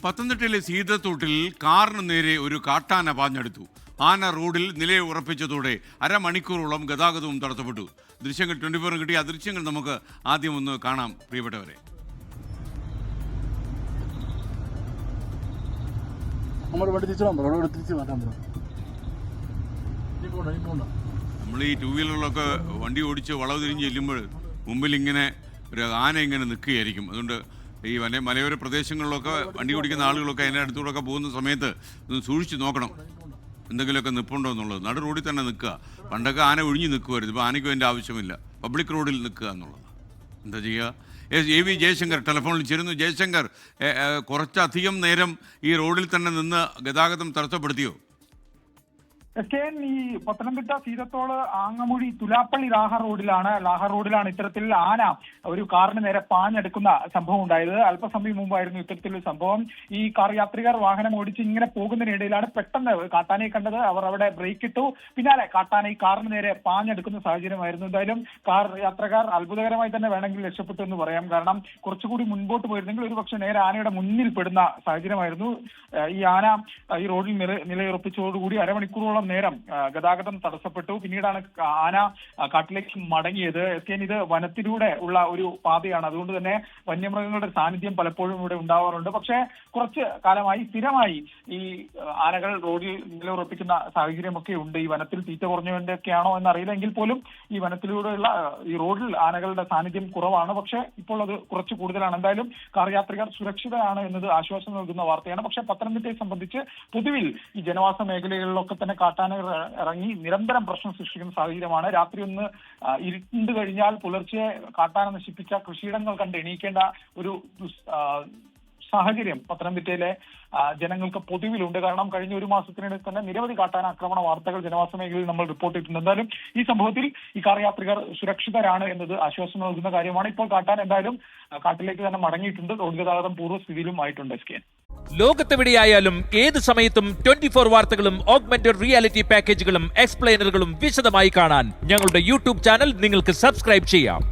പത്തനംതിട്ടയിലെ സീതത്തോട്ടിൽ കാറിന് നേരെ ഒരു കാട്ടാന പാഞ്ഞെടുത്തു. ആന റോഡിൽ നിലയെ ഉറപ്പിച്ചതോടെ അരമണിക്കൂറോളം ഗതാഗതവും തടസ്സപ്പെട്ടു. ദൃശ്യങ്ങൾ 24 കിട്ടിയ ആ ദൃശ്യങ്ങൾ നമുക്ക് ആദ്യം ഒന്ന് കാണാം പ്രിയപ്പെട്ടവരെ. നമ്മൾ ഈ ടൂ വീലറിലൊക്കെ വണ്ടി ഓടിച്ച് വളവ് തിരിഞ്ഞ് ചെല്ലുമ്പോൾ മുമ്പിൽ ഇങ്ങനെ ഒരു ആന ഇങ്ങനെ നിൽക്കുകയായിരിക്കും. അതുകൊണ്ട് ഈ മലയോര പ്രദേശങ്ങളിലൊക്കെ വണ്ടി ഓടിക്കുന്ന ആളുകളൊക്കെ അതിൻ്റെ അടുത്തൂടെയൊക്കെ പോകുന്ന സമയത്ത് ഒന്ന് സൂക്ഷിച്ച് നോക്കണം, എന്തെങ്കിലുമൊക്കെ നിൽപ്പുണ്ടോ എന്നുള്ളത്. നടു റോഡിൽ തന്നെ നിൽക്കുക. പണ്ടൊക്കെ ആന ഒഴിഞ്ഞ് നിൽക്കുമായിരുന്നു, ഇപ്പോൾ ആനയ്ക്കും അതിൻ്റെ ആവശ്യമില്ല, പബ്ലിക് റോഡിൽ നിൽക്കുക എന്നുള്ളത്. എന്താ ചെയ്യുക? AV ജയശങ്കർ ടെലിഫോണിൽ ചേരുന്നു. ജയശങ്കർ, കുറച്ചധികം നേരം ഈ റോഡിൽ തന്നെ നിന്ന് ഗതാഗതം തടസ്സപ്പെടുത്തിയോ? ഈ പത്തനംതിട്ട സീതത്തോട് ആങ്ങമൂഴി തുലാപ്പള്ളി ലാഹർ റോഡിലാണ് ഇത്തരത്തിൽ ആന ഒരു കാറിന് നേരെ പാഞ്ഞെടുക്കുന്ന സംഭവം ഉണ്ടായത്. അല്പസമയം മുമ്പായിരുന്നു ഇത്തരത്തിലൊരു സംഭവം. ഈ കാർ യാത്രികർ വാഹനം ഓടിച്ച് ഇങ്ങനെ പോകുന്നതിനിടയിലാണ് പെട്ടെന്ന് കാട്ടാനയെ കണ്ടത്. അവർ അവിടെ ബ്രേക്ക് ഇട്ടു. പിന്നാലെ കാട്ടാന ഈ കാറിന് നേരെ പാഞ്ഞെടുക്കുന്ന സാഹചര്യമായിരുന്നു. എന്തായാലും കാർ യാത്രക്കാർ അത്ഭുതകരമായി തന്നെ വേണമെങ്കിൽ രക്ഷപ്പെട്ടു എന്ന് പറയാം. കാരണം കുറച്ചുകൂടി മുൻപോട്ട് പോയിരുന്നെങ്കിൽ ഒരു പക്ഷേ നേരെ ആനയുടെ മുന്നിൽ പെടുന്ന സാഹചര്യമായിരുന്നു. ഈ ആന ഈ റോഡിൽ നിലയുറപ്പിച്ചതോടുകൂടി അരമണിക്കൂറോളം നേരം ഗതാഗതം തടസ്സപ്പെട്ടു. പിന്നീടാണ് ആന കാട്ടിലേക്ക് മടങ്ങിയത്. ഇത് വനത്തിലൂടെ ഉള്ള ഒരു പാതയാണ്, അതുകൊണ്ട് തന്നെ വന്യമൃഗങ്ങളുടെ സാന്നിധ്യം പലപ്പോഴും ഇവിടെ ഉണ്ടാവാറുണ്ട്. പക്ഷേ കുറച്ച് കാലമായി സ്ഥിരമായി ഈ ആനകൾ റോഡിൽ നിലയുറപ്പിക്കുന്ന സാഹചര്യമൊക്കെ ഉണ്ട്. ഈ വനത്തിൽ തീറ്റ കുറഞ്ഞതിന്റെയൊക്കെയാണോ എന്നറിയില്ലെങ്കിൽ പോലും ഈ വനത്തിലൂടെയുള്ള ഈ റോഡിൽ ആനകളുടെ സാന്നിധ്യം കുറവാണ്. പക്ഷേ ഇപ്പോൾ അത് കുറച്ച് കൂടുതലാണ്. എന്തായാലും കാർ യാത്രികർ സുരക്ഷിതരാണ് എന്നത് ആശ്വാസം നൽകുന്ന വാർത്തയാണ്. പക്ഷേ പത്തനംതിട്ടയെ സംബന്ധിച്ച് പൊതുവിൽ ഈ ജനവാസ മേഖലകളിലൊക്കെ തന്നെ കാട്ടാനകൾ ഇറങ്ങി നിരന്തരം പ്രശ്നം സൃഷ്ടിക്കുന്ന സാഹചര്യമാണ്. രാത്രി ഒന്ന് ഇരുണ്ട് കഴിഞ്ഞാൽ പുലർച്ചെ കാട്ടാന നശിപ്പിച്ച കൃഷിയിടങ്ങൾ കണ്ട് എണീക്കേണ്ട ഒരു സാഹചര്യം പത്തനംതിട്ടയിലെ ജനങ്ങൾക്ക് പൊതുവിലുണ്ട്. കാരണം കഴിഞ്ഞ ഒരു മാസത്തിനിടെ തന്നെ നിരവധി കാട്ടാന ആക്രമണ വാർത്തകൾ ജനവാസ മേഖലയിൽ നമ്മൾ റിപ്പോർട്ട് ചെയ്തിട്ടുണ്ട്. എന്തായാലും ഈ സംഭവത്തിൽ ഈ കാർ യാത്രികർ സുരക്ഷിതരാണ് എന്നത് ആശ്വാസം നൽകുന്ന കാര്യമാണ്. ഇപ്പോൾ കാട്ടാൻ എന്തായാലും കാട്ടിലേക്ക് തന്നെ മടങ്ങിയിട്ടുണ്ട്. റോഡ് ഗതാഗതം പൂർവ്വസ്ഥിതിയിലും ആയിട്ടുണ്ട്. ലോകത്തെവിടെയായാലും ഏത് സമയത്തും 24 വാർത്തകളും ഓഗ്മെന്റഡ് റിയാലിറ്റി പാക്കേജുകളും എക്സ്പ്ലെയിനറുകളും വിശദമായി കാണാൻ ഞങ്ങളുടെ യൂട്യൂബ് ചാനൽ നിങ്ങൾക്ക് സബ്സ്ക്രൈബ് ചെയ്യാം.